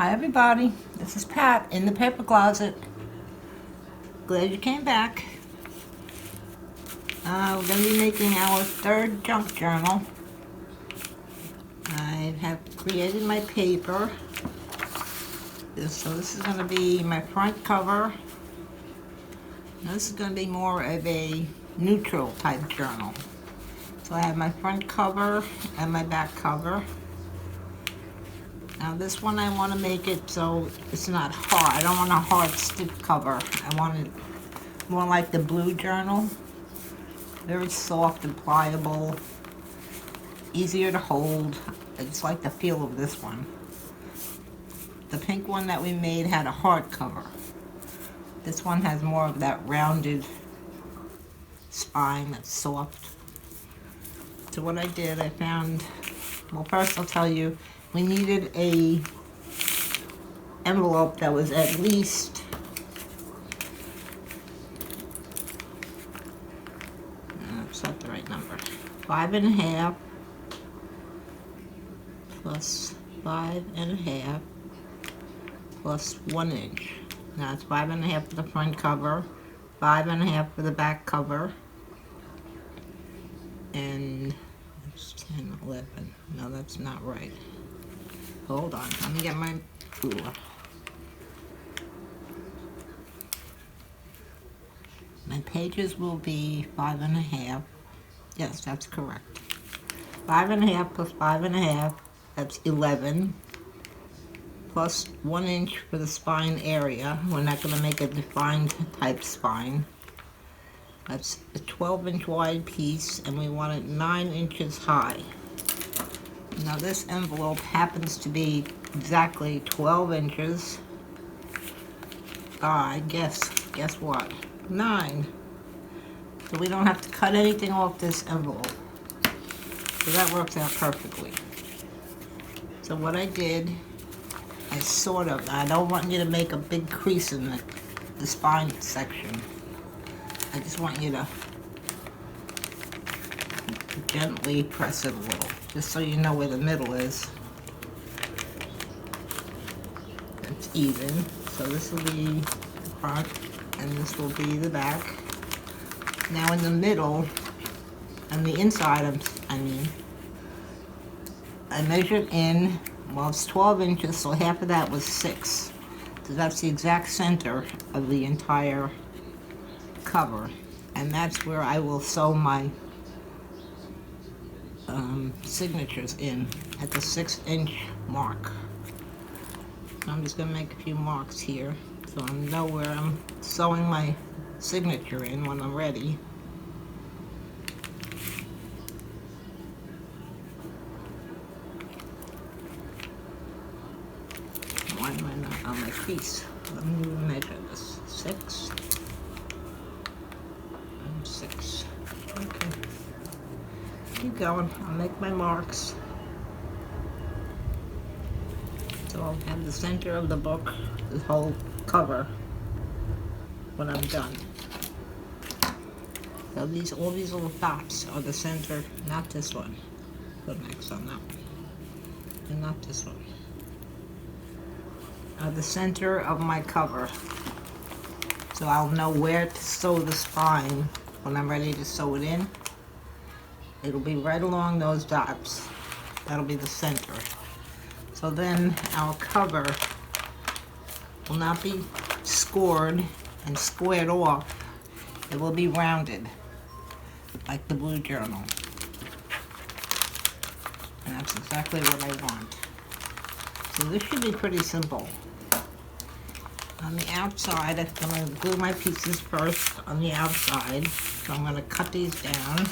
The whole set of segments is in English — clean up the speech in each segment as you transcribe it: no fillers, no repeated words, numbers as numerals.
Hi everybody, this is Pat in the paper closet. Glad you came back. We're going to be making our third junk journal. I have created my paper. So this is going to be my front cover. Now this is going to be more of a neutral type journal. So I have my front cover and my back cover. Now this one I want to make it so it's not hard. I don't want a hard stiff cover. I want it more like the blue journal. Very soft and pliable. Easier to hold. I just like the feel of this one. The pink one that we made had a hard cover. This one has more of that rounded spine that's soft. So what I did, I found, well first I'll tell you, we needed a envelope that was at least that's not the right number. 5.5 plus 5.5 plus 1 inch. Now it's 5.5 for the front cover, 5.5 for the back cover, and it's 10, 11. No, that's not right. Hold on, let me get my ruler. My pages will be 5.5. Yes, that's correct. 5.5 plus 5.5, that's 11. Plus 1 inch for the spine area. We're not going to make a defined type spine. That's a 12-inch wide piece, and we want it 9 inches high. Now this envelope happens to be exactly 12 inches. Guess what? 9. So we don't have to cut anything off this envelope. So that works out perfectly. So what I did, I don't want you to make a big crease in the spine section. I just want you to gently press it a little, just so you know where the middle is. It's even. So this will be the front, and this will be the back. Now in the middle, and the inside, I measured in, well it's 12 inches, so half of that was 6. So that's the exact center of the entire cover. And that's where I will sew my signatures in, at the 6-inch mark. So I'm just going to make a few marks here, so I know where I'm sewing my signature in when I'm ready. Why am I not on my crease? Let me measure this. 6 and 6. Okay. Keep going. I'll make my marks. So I'll have the center of the book, this whole cover, when I'm done. So all these little dots are the center, not this one. Put an X on that one. And not this one. Are the center of my cover. So I'll know where to sew the spine when I'm ready to sew it in. It'll be right along those dots. That'll be the center. So then our cover will not be scored and squared off. It will be rounded, like the blue journal. And that's exactly what I want. So this should be pretty simple. On the outside, I'm going to glue my pieces first on the outside. So I'm going to cut these down.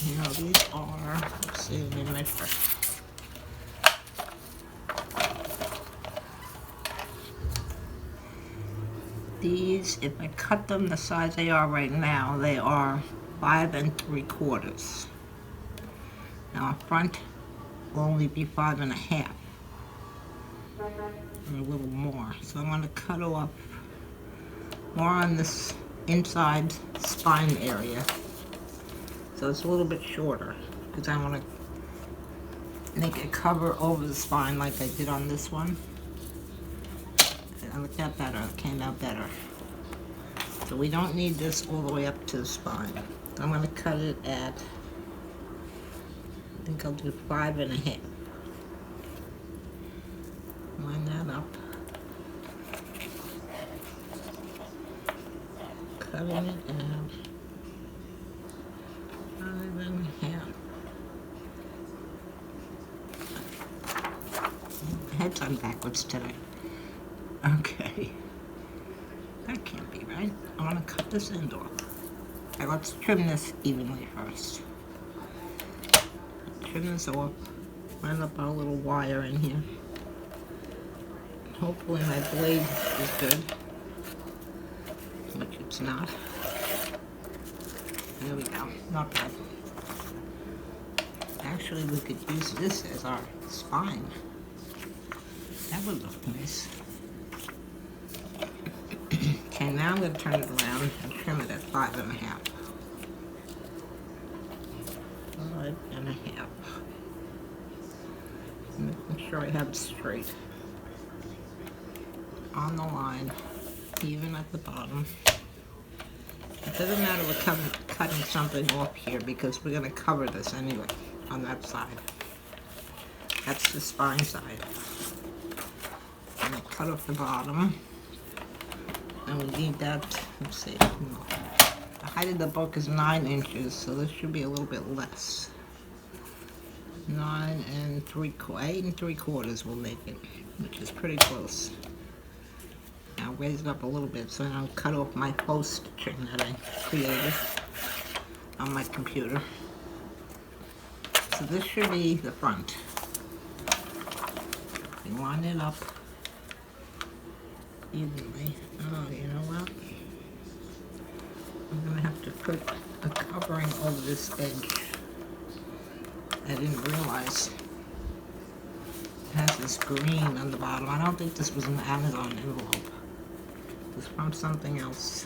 You know, these are, let's see, let me measure. These, if I cut them the size they are right now, they are 5 3/4. Now, front will only be 5.5, or a little more. So I'm going to cut off more on this inside spine area. So it's a little bit shorter because I want to make a cover over the spine like I did on this one. I looked at that better, it came out better. So we don't need this all the way up to the spine. I'm going to cut it at, I think I'll do 5.5. Line that up. Cutting it out 5.5. Head's on backwards today. Okay. That can't be right. I want to cut this end off. Okay, let's trim this evenly first. Trim this off. Line up our little wire in here. Hopefully my blade is good, which it's not. There we go. Not bad. Actually, we could use this as our spine. That would look nice. Okay, now I'm going to turn it around and trim it at 5.5. 5.5. Making sure I have it straight. On the line, even at the bottom. It doesn't matter we're cutting something off here because we're going to cover this anyway on that side. That's the spine side. I'm going to cut off the bottom. And we need that, let's see, the height of the book is 9 inches, so this should be a little bit less. 8 3/4 will make it, which is pretty close. Now raise it up a little bit so I'll cut off my post stitching that I created on my computer. So this should be the front. We line it up evenly. Oh, you know what? I'm gonna have to put a covering over this edge. I didn't realize it has this green on the bottom. I don't think this was an Amazon envelope. It was from something else.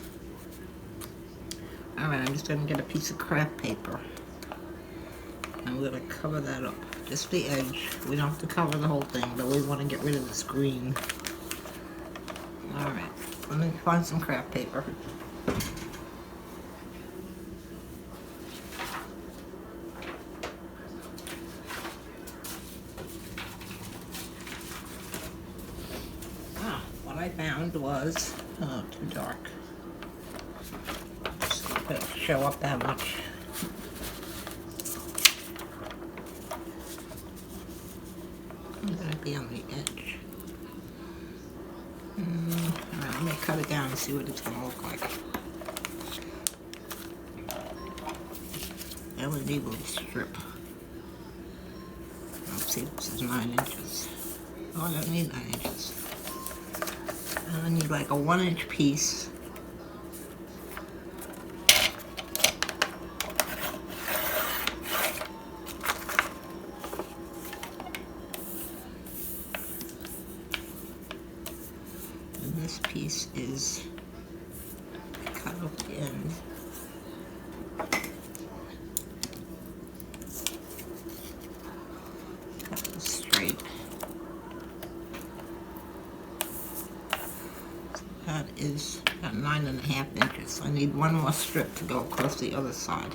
Alright, I'm just gonna get a piece of craft paper. I'm gonna cover that up. Just the edge. We don't have to cover the whole thing, but we want to get rid of this green. Alright, let me find some craft paper. What I found was, too dark. Just let it show up that much. I'm gonna be on the edge. Alright, let me cut it down and see what it's gonna look like. LED will strip. Let's see, this is 9 inches. Oh, I don't need 9 inches. I need like a 1-inch piece. And this piece is cut off the end. Cut it straight. That is about 9.5 inches. So I need one more strip to go across the other side.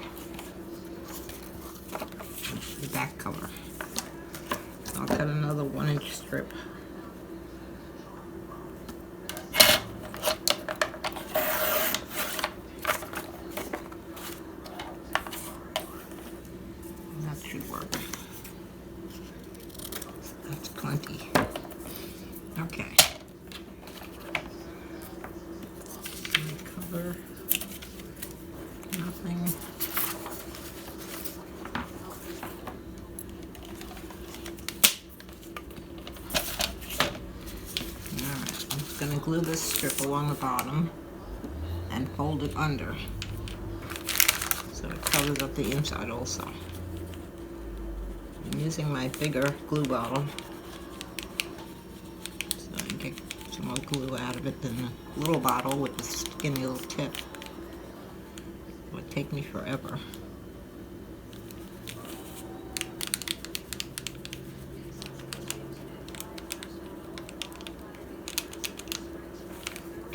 The back cover. I'll cut another 1-inch strip. That should work. That's plenty. Okay. Cover. Nothing. Alright, I'm just going to glue this strip along the bottom and fold it under so it covers up the inside also. I'm using my bigger glue bottle so I can get some more glue out of it than the little bottle with the skinny little tip. It would take me forever.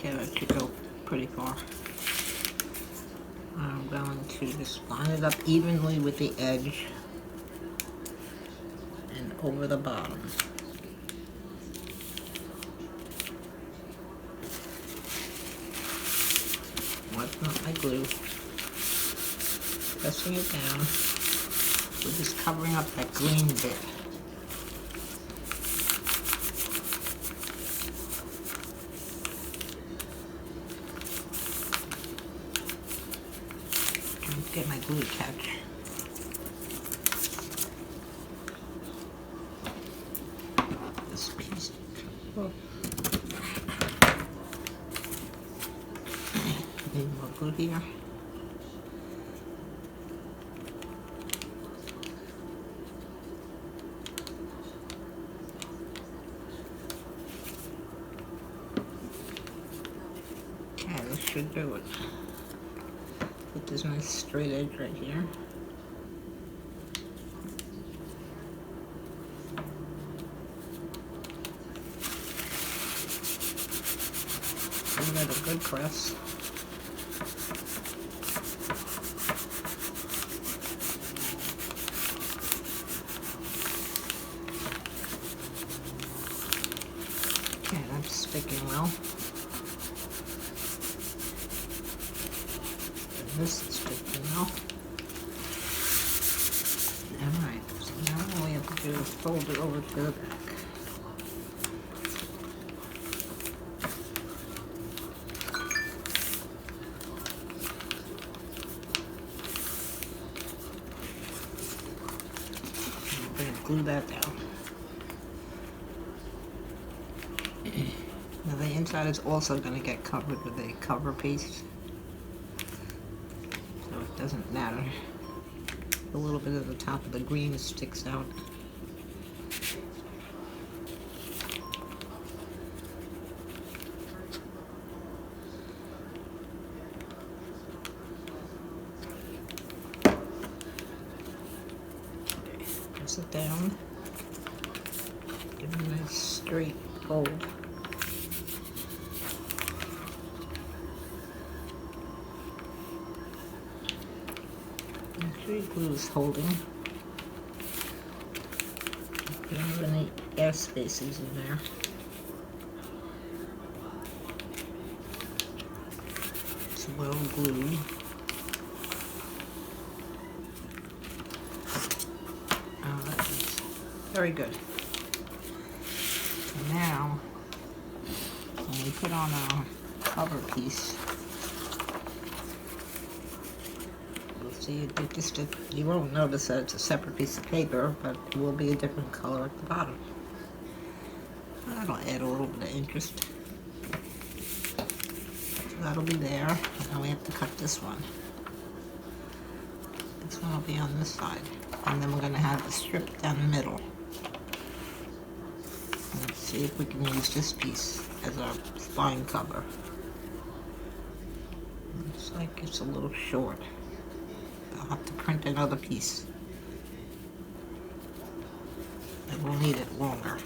Okay, that should go pretty far. I'm going to just line it up evenly with the edge and over the bottom. Wiping up my glue, pressing it down. We're just covering up that green bit. Trying to get my glue to catch. This piece. Oh. Need more glue here. Okay, this should do it. Put this nice straight edge right here. Give it a good press. Okay, that's sticking well. And this is sticking well. Alright, so now all we have to do is fold it over to the back. I'm going to glue that down. Now the inside is also going to get covered with a cover piece, so it doesn't matter. A little bit of the top of the green sticks out. Okay, press it down. Give it a nice straight fold. Make sure your glue is holding. You don't have any air spaces in there. It's well glued. Oh, that's very good. So now, when we put on our cover piece, see, you won't notice that it's a separate piece of paper, but it will be a different color at the bottom. That'll add a little bit of interest. So that'll be there. Now we have to cut this one. This one will be on this side. And then we're going to have a strip down the middle. Let's see if we can use this piece as our spine cover. Looks like it's a little short. I'll have to print another piece. And we'll need it longer.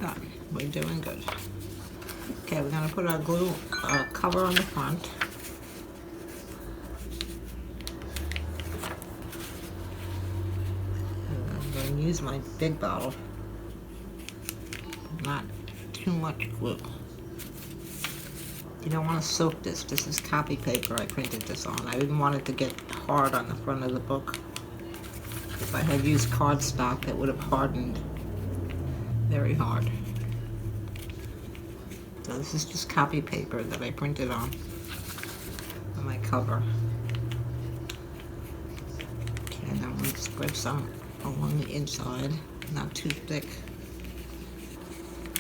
But we're doing good. Okay, we're going to put our glue cover on the front. And I'm going to use my big bottle. Not too much glue. You don't want to soak this. This is copy paper I printed this on. I didn't want it to get hard on the front of the book. If I had used cardstock, it would have hardened very hard. So this is just copy paper that I printed on my cover. Okay, now I'm going to spread some along the inside, not too thick.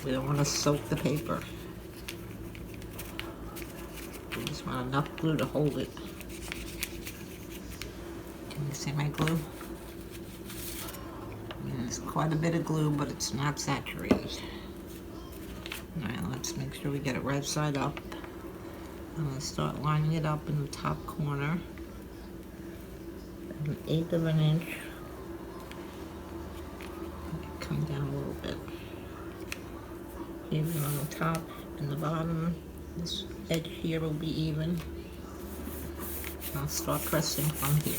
We don't want to soak the paper. We just want enough glue to hold it. Can you see my glue? There's quite a bit of glue, but it's not saturated. Alright, let's make sure we get it right side up. I'm going to start lining it up in the top corner. 1/8 of an inch. Come down a little bit. Even on the top and the bottom. This edge here will be even. I'll start pressing from here.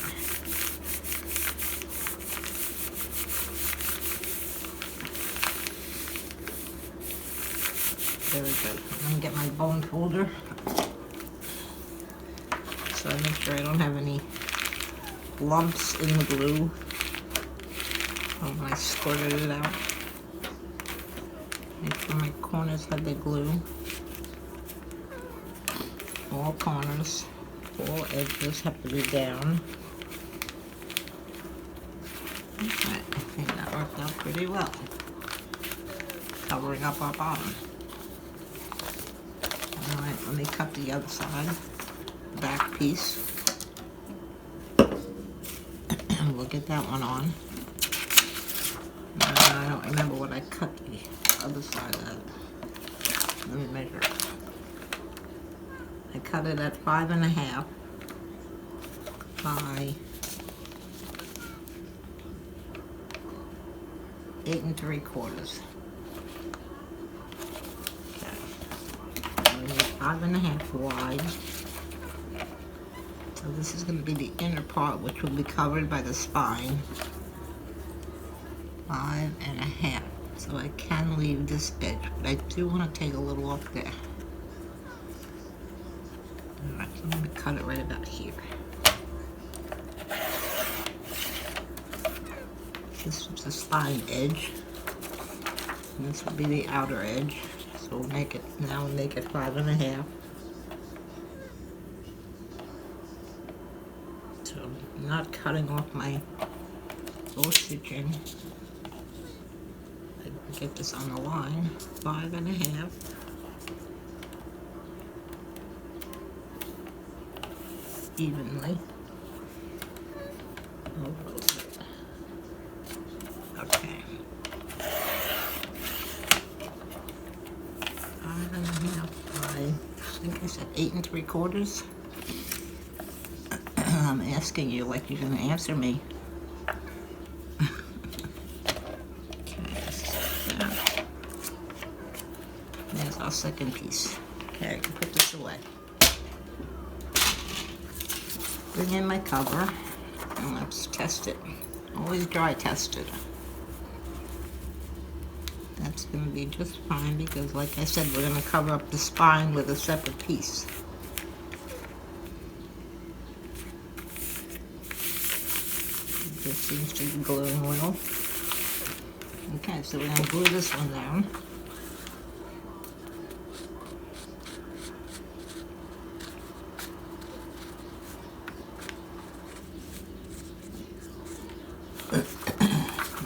Very good. I'm going to get my bone folder so I make sure I don't have any lumps in the glue when I squirted it out. Make sure my corners have the glue. All corners, all edges have to be down. Okay, I think that worked out pretty well. Covering up our bottom. Alright, let me cut the other side, back piece. And we'll get that one on. I don't remember what I cut the other side at. Let me measure it. I cut it at 5.5 by 8 3/4. Okay. 5.5 wide. So this is going to be the inner part, which will be covered by the spine. 5.5. So I can leave this edge, but I do want to take a little off there. Alright, so I'm going to cut it right about here. This is the spine edge, and this will be the outer edge. So we'll make it, now we'll make it 5.5. So I'm not cutting off my bow stitching. I get this on the line, 5.5. Evenly. Okay. 5.5 by, I think I said 8 3/4. I'm asking you like you're gonna answer me. Okay, so that. There's our second piece. Okay, I can put this away. Bring in my cover and let's test it. Always dry test it. That's going to be just fine because, like I said, we're going to cover up the spine with a separate piece. This seems to be gluing well. Okay, so we're going to glue this one down.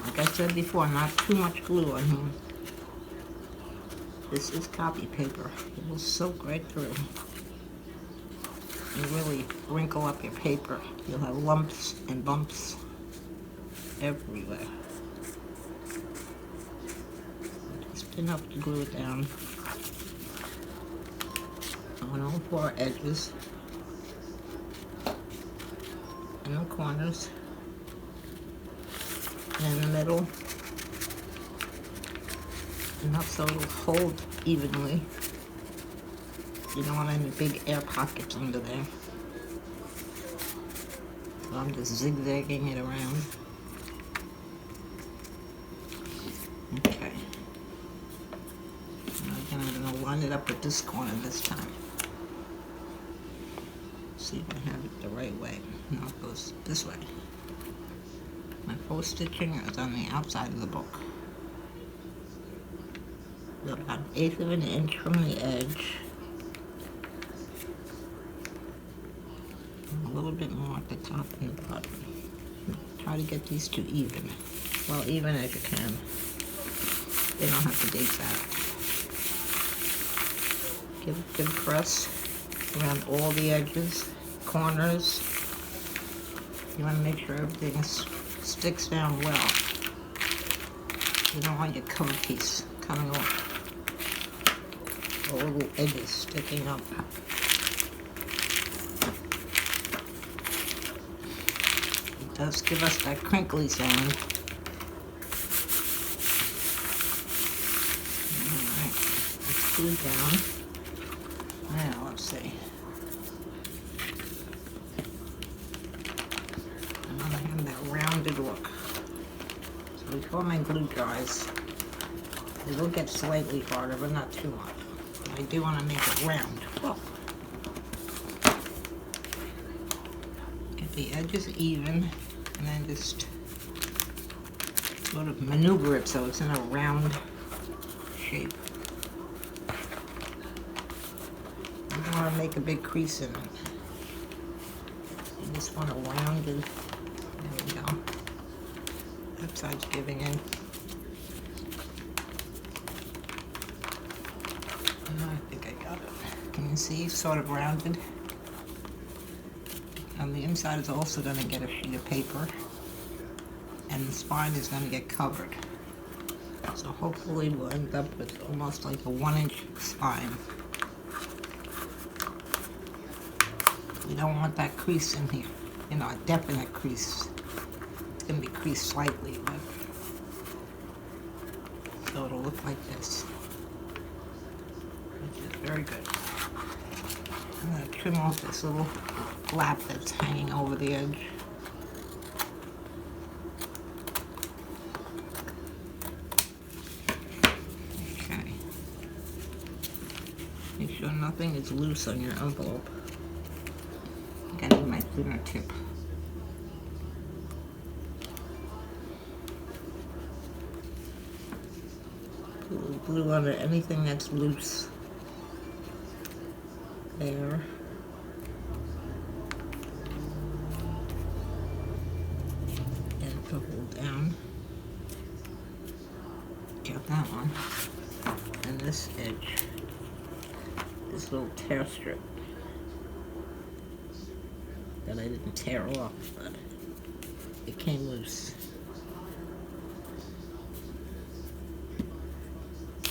Like I said before, not too much glue on here. This is copy paper. It will soak right through. You really wrinkle up your paper. You'll have lumps and bumps everywhere. Just enough to glue it down on all 4 edges and the corners and in the middle. Enough so it'll hold evenly. You don't want any big air pockets under there. So I'm just zigzagging it around. Okay. Now again, I'm going to line it up with this corner this time. See if I have it the right way. No, it goes this way. My faux stitching is on the outside of the book. About 1/8 of an inch from the edge. A little bit more at the top and the bottom. Try to get these two even. Well, even as you can. They don't have to be exact. Give a good press around all the edges, corners. You want to make sure everything sticks down well. You don't want your cover piece coming off. All the edges sticking up. It does give us that crinkly sound. Alright, let's glue down. Now, let's see. I want to have that rounded look. So before my glue dries, it will get slightly harder, but not too much. But I do want to make it round. Whoa. Get the edges even, and then just sort of maneuver it so it's in a round shape. I don't want to make a big crease in it. You just want to round it. There we go. That side's giving in. I think I got it. Can you see? Sort of rounded. On the inside is also going to get a sheet of paper. And the spine is going to get covered. So hopefully we'll end up with almost like a 1-inch spine. We don't want that crease in here. You know, a definite crease. It's going to be creased slightly, but so it'll look like this. Which is very good. I'm going to trim off this little flap that's hanging over the edge. Okay. Make sure nothing is loose on your envelope. I gotta use my thinner tip. Put a little glue under anything that's loose. There. And put it down. Got that one. And this edge. This little tear strip that I didn't tear off, but it came loose.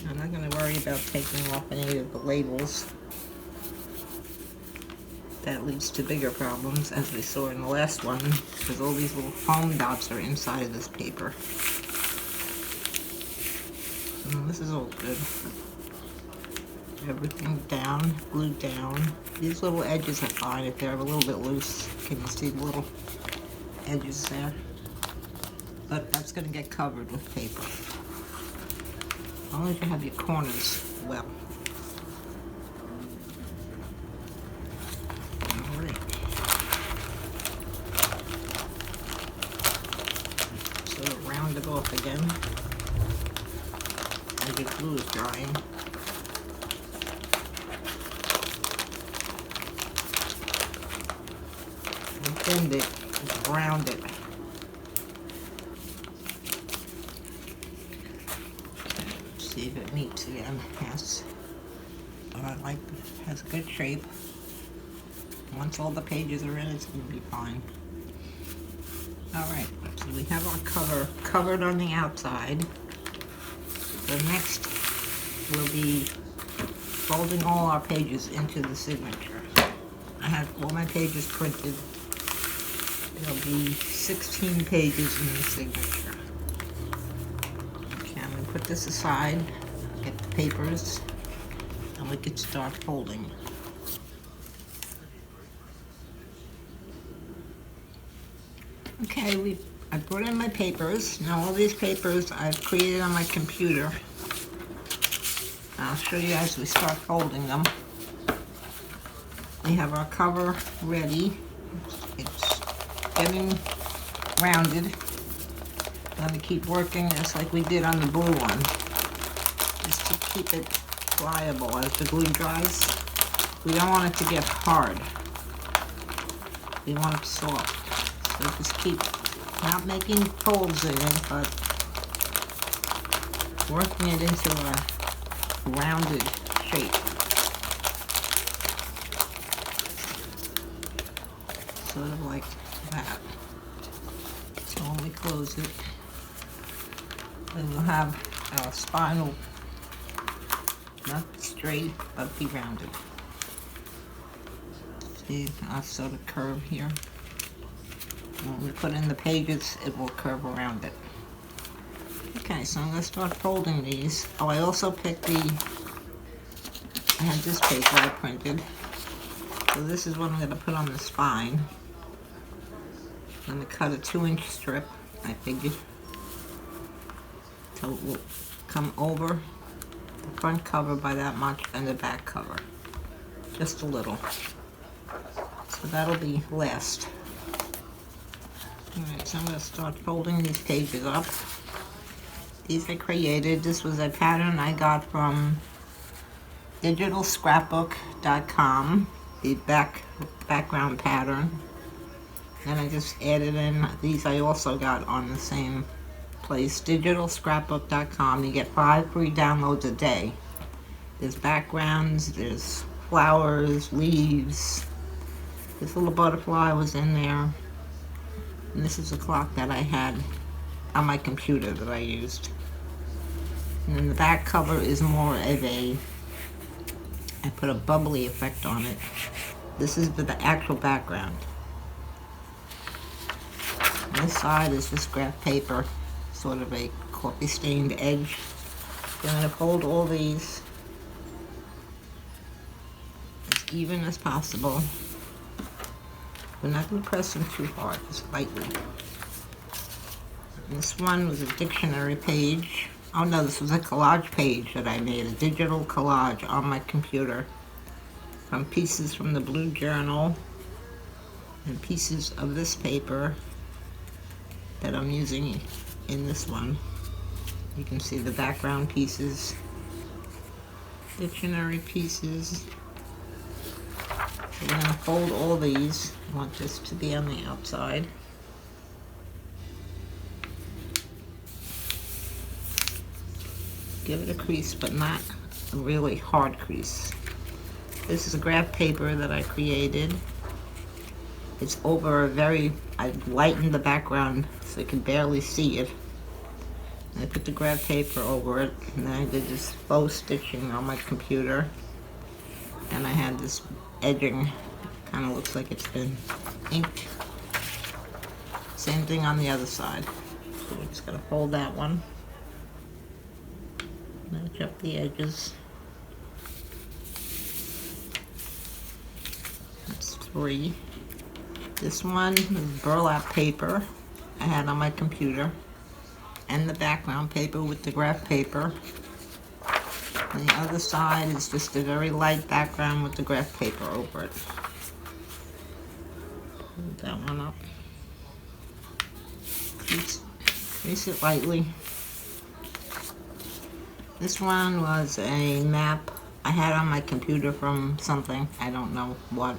I'm not going to worry about taking off any of the labels. That leads to bigger problems, as we saw in the last one, because all these little foam dots are inside of this paper. So this is all good. Everything down, glued down. These little edges are fine if they're a little bit loose. Can you see the little edges there? But that's going to get covered with paper. As long as you have your corners well. Alright. Sort of round it off again as the glue is drying. Bend it, just round it. See if it meets again. Yes. Like it has a good shape. Once all the pages are in, it's going to be fine. Alright, so we have our cover covered on the outside. The next will be folding all our pages into the signature. I have all my pages printed. There'll be 16 pages in the signature. Okay, I'm going to put this aside, get the papers, and we can start folding. Okay, I brought in my papers. Now all these papers I've created on my computer. I'll show you as we start folding them. We have our cover ready. It's getting rounded. I'm going to keep working just like we did on the blue one, just to keep it pliable as the glue dries. We don't want it to get hard. We want it soft. So just keep not making folds in it, but working it into a rounded shape. Sort of like that. So when we close it, then we'll have our spine will not be straight, but be rounded. See, I sort of curve here. When we put in the pages, it will curve around it. Okay, so I'm going to start folding these. Oh, I also picked the I had this paper I printed. So this is what I'm going to put on the spine. I'm going to cut a 2-inch strip, I figured, so it will come over the front cover by that much and the back cover. Just a little. So that'll be last. Alright, so I'm going to start folding these pages up. These I created. This was a pattern I got from digitalscrapbook.com, the background pattern. Then I just added in, these I also got on the same place, digitalscrapbook.com. You get 5 free downloads a day. There's backgrounds, there's flowers, leaves. This little butterfly was in there. And this is a clock that I had on my computer that I used. And then the back cover is more of a, I put a bubbly effect on it. This is the actual background. And this side is just graph paper, sort of a coffee stained edge. I'm going to fold all these as even as possible. We're not going to press them too hard, just lightly. And this one was a dictionary page. Oh no, this was a collage page that I made, a digital collage on my computer from pieces from the blue journal and pieces of this paper that I'm using in this one. You can see the background pieces, dictionary pieces. We're going to fold all these. I want this to be on the outside. Give it a crease, but not a really hard crease. This is a graph paper that I created. It's over I lightened the background so you can barely see it. And I put the graph paper over it, and then I did this faux stitching on my computer. And I had this edging, kind of looks like it's been inked. Same thing on the other side. So we're just gonna fold that one. Match up the edges. That's 3. This one is burlap paper I had on my computer, and the background paper with the graph paper. And the other side is just a very light background with the graph paper over it. Hold that one up. Crease it lightly. This one was a map I had on my computer from something, I don't know what.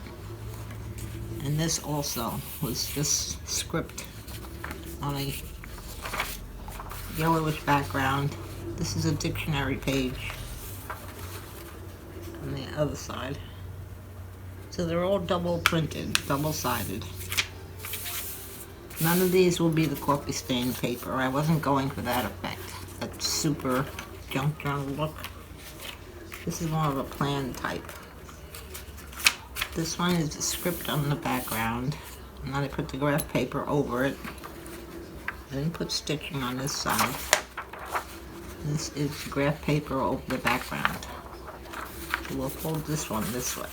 And this also was just script on a yellowish background. This is a dictionary page on the other side. So they're all double printed, double-sided. None of these will be the coffee stain paper. I wasn't going for that effect. That super junk journal look. This is more of a plan type. This one is the script on the background. And then I put the graph paper over it. I didn't put stitching on this side. This is graph paper over the background. So we'll fold this one this way.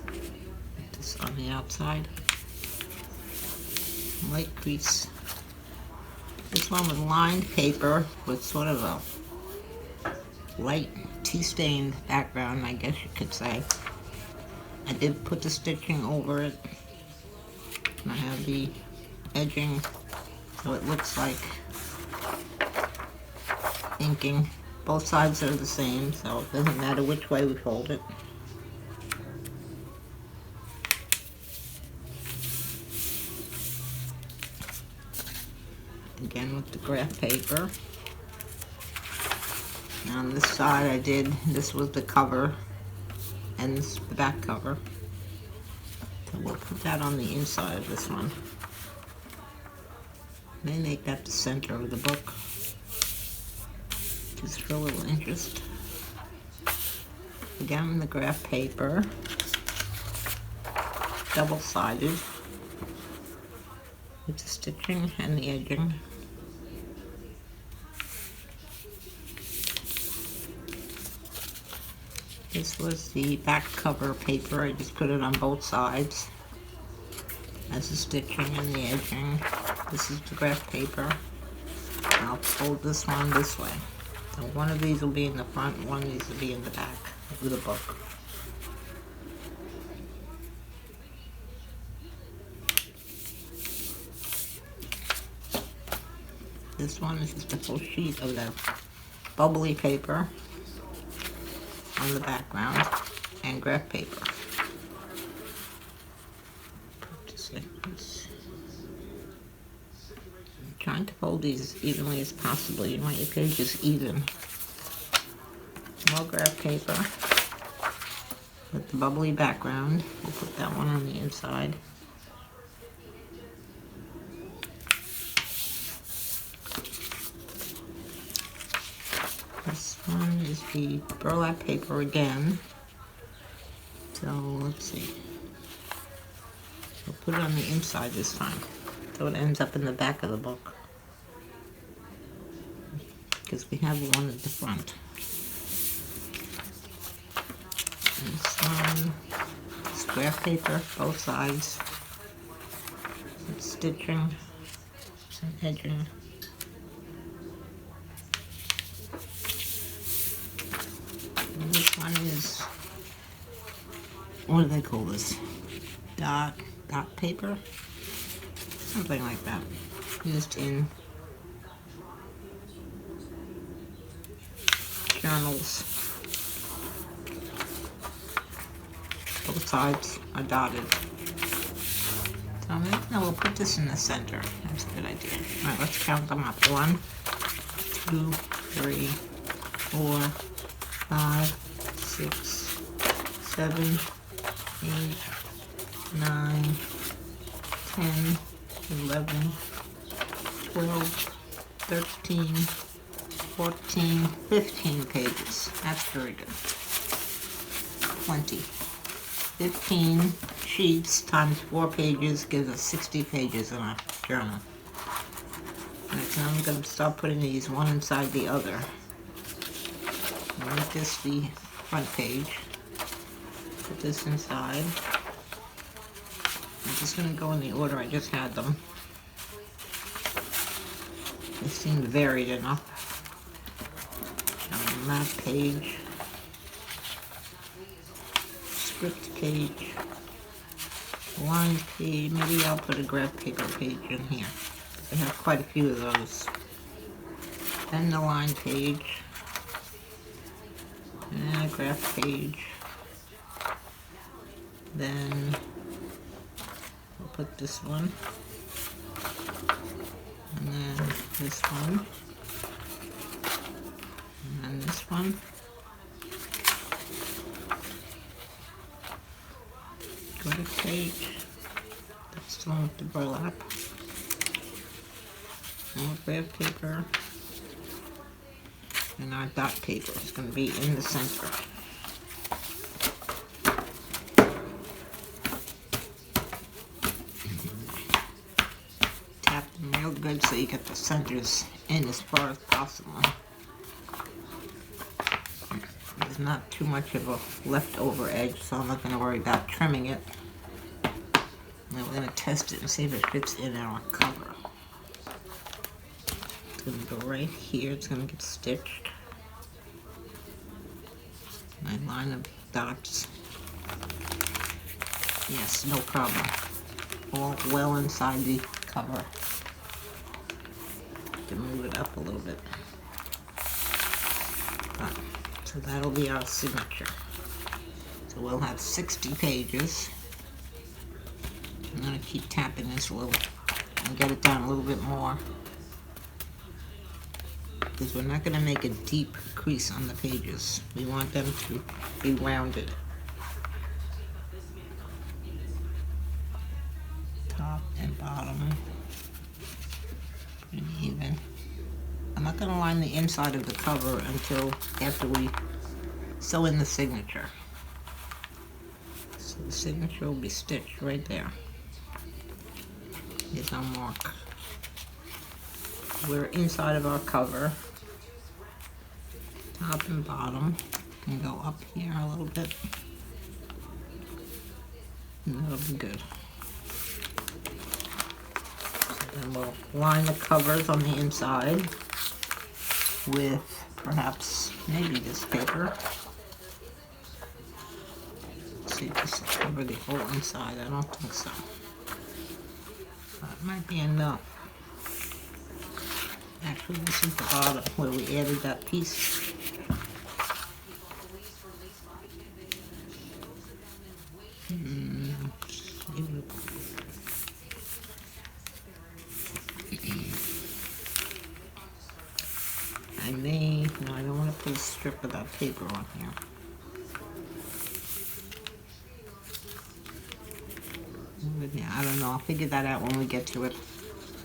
Put this on the outside. Light crease. This one was lined paper with sort of a light tea-stained background, I guess you could say. I did put the stitching over it. And I have the edging so it looks like inking. Both sides are the same, so it doesn't matter which way we fold it. Again with the graph paper. And on this side this was the cover, and this is the back cover. So we'll put that on the inside of this one. May make that the center of the book, just for a little interest. Again, the graph paper, double-sided, with the stitching and the edging. This was the back cover paper. I just put it on both sides as the stitching and the edging. This is the graph paper. I'll fold this one this way. So one of these will be in the front, one of these will be in the back of the book. This one is just a full sheet of the bubbly paper on the background and graph paper. Just like this. I'm trying to fold these as evenly as possible. You want your pages even. More graph paper with the bubbly background. We'll put that one on the inside. This one is the burlap paper again. So let's see. We'll put it on the inside this time, so it ends up in the back of the book. Because we have one at the front. This one is graph paper, both sides. Some stitching, some edging. And this one is, what do they call this? Dot paper? Something like that. Used in journals. Both sides are dotted. So no, we'll put this in the center. That's a good idea. Alright, let's count them up. 1, 2, 3, 4, 5, 6, 7, 8, 9, 10, 11, 12, 13, 14, 15 pages. That's very good. 20. 15 sheets times 4 pages gives us 60 pages in a journal. Alright, so I'm going to start putting these one inside the other. Make this the front page. Put this inside. I'm just going to go in the order I just had them. They seem varied enough. Map page. Script page. Line page. Maybe I'll put a graph paper page in here. I have quite a few of those. Then the line page. And a graph page. Then we'll put this one. And then this one. And then this one. Graph page. That's the one with the burlap. More graph paper. And our dot paper is going to be in the center. Tap them real good so you get the centers in as far as possible. There's not too much of a leftover edge, so I'm not going to worry about trimming it. And we're going to test it and see if it fits in our cover. It's going to go right here. It's going to get stitched. My line of dots. Yes, no problem. All well inside the cover. To move it up a little bit. So that'll be our signature. So we'll have 60 pages. I'm going to keep tapping this a little and get it down a little bit more. Because we're not going to make a deep crease on the pages. We want them to be rounded. Top and bottom. Pretty even. I'm not going to line the inside of the cover until after we sew in the signature. So the signature will be stitched right there. Here's our mark. We're inside of our cover. Top and bottom. And go up here a little bit. And that'll be good. So then we'll line the covers on the inside with perhaps maybe this paper. Let's see if this will cover the whole inside. I don't think so. That might be enough. Actually, this is the bottom where we added that piece. No, I don't want to put a strip of that paper on here. Yeah, I don't know. I'll figure that out when we get to it.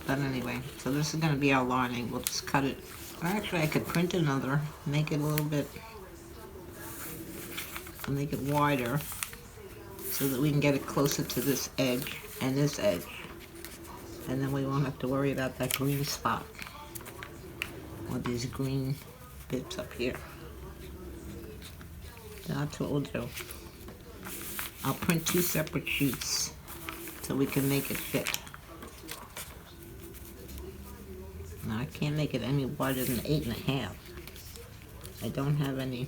But anyway, so this is going to be our lining. We'll just cut it. Or actually, I could print another, make it a little bit, make it wider so that we can get it closer to this edge and this edge. And then we won't have to worry about that green spot or these green bits up here. That's what we'll do. I'll print 2 separate sheets so we can make it fit. Now I can't make it any wider than 8.5. I don't have any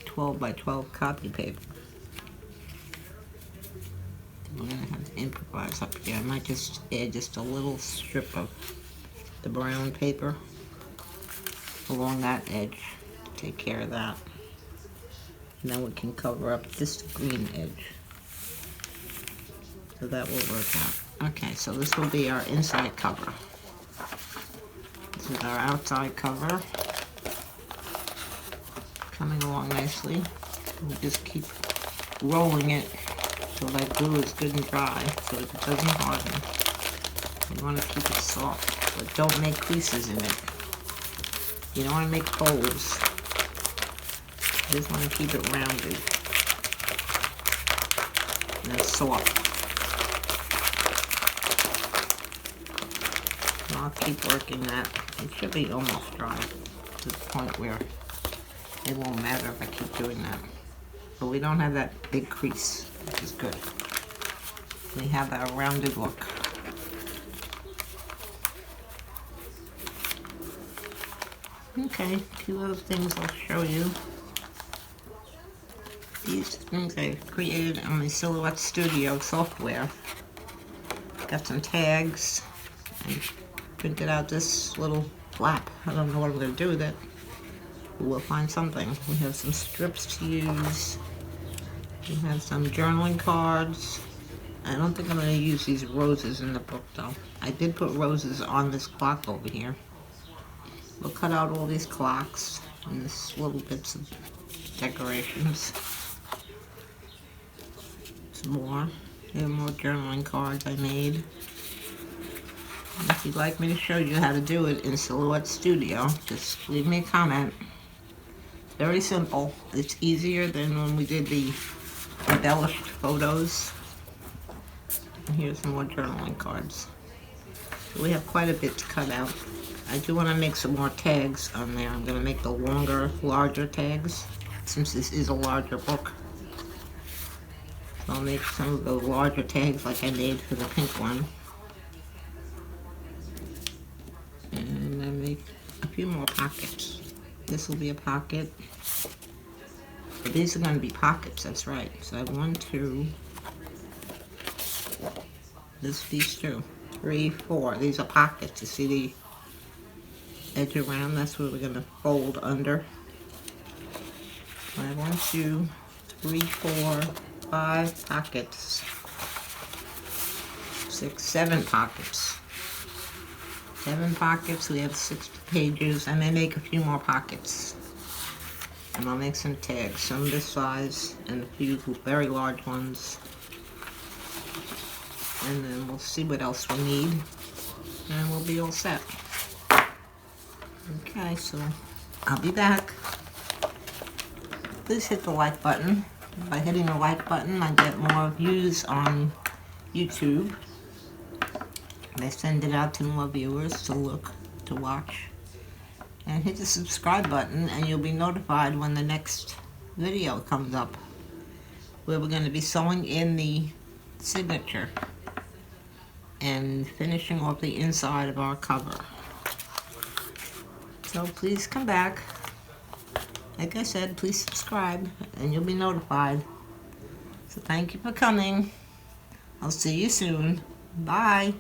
12 by 12 copy paper. We're gonna have to improvise up here. I might just add just a little strip of the brown paper along that edge. Take care of that. And then we can cover up this green edge. So that will work out. Okay, so this will be our inside cover. This is our outside cover. Coming along nicely. We'll just keep rolling it so that glue is good and dry so it doesn't harden. You want to keep it soft, but don't make creases in it. You don't want to make folds. You just want to keep it rounded and soft. So I'll keep working that. It should be almost dry to the point where it won't matter if I keep doing that. But we don't have that big crease, which is good. We have that rounded look. Okay, 2 other things I'll show you. These things I created on the Silhouette Studio software. Got some tags. I printed out this little flap. I don't know what I'm going to do with it. But we'll find something. We have some strips to use. We have some journaling cards. I don't think I'm going to use these roses in the book though. I did put roses on this clock over here. We'll cut out all these clocks and this little bits of decorations. Some more. There are more journaling cards I made. And if you'd like me to show you how to do it in Silhouette Studio, just leave me a comment. It's very simple. It's easier than when we did the embellished photos. And here's some more journaling cards. So we have quite a bit to cut out. I do want to make some more tags on there. I'm going to make the longer, larger tags, since this is a larger book. So I'll make some of the larger tags like I made for the pink one. And then make a few more pockets. This will be a pocket. But these are going to be pockets, that's right. So I have 1, 2, these 2, 3, 4. These are pockets. You see the edge around? That's where we're going to fold under. I have 1, 2, 3, 4, 5 pockets. 6, 7 pockets. 7 pockets. We have 60 pages. I may make a few more pockets. And I'll make some tags, some this size and a few very large ones. And then we'll see what else we need. And we'll be all set. Okay, so I'll be back. Please hit the like button. By hitting the like button, I get more views on YouTube. They send it out to more viewers to look, to watch. And hit the subscribe button and you'll be notified when the next video comes up where we're going to be sewing in the signature and finishing off the inside of our cover. So please come back. Like I said, please subscribe and you'll be notified. So thank you for coming. I'll see you soon. Bye.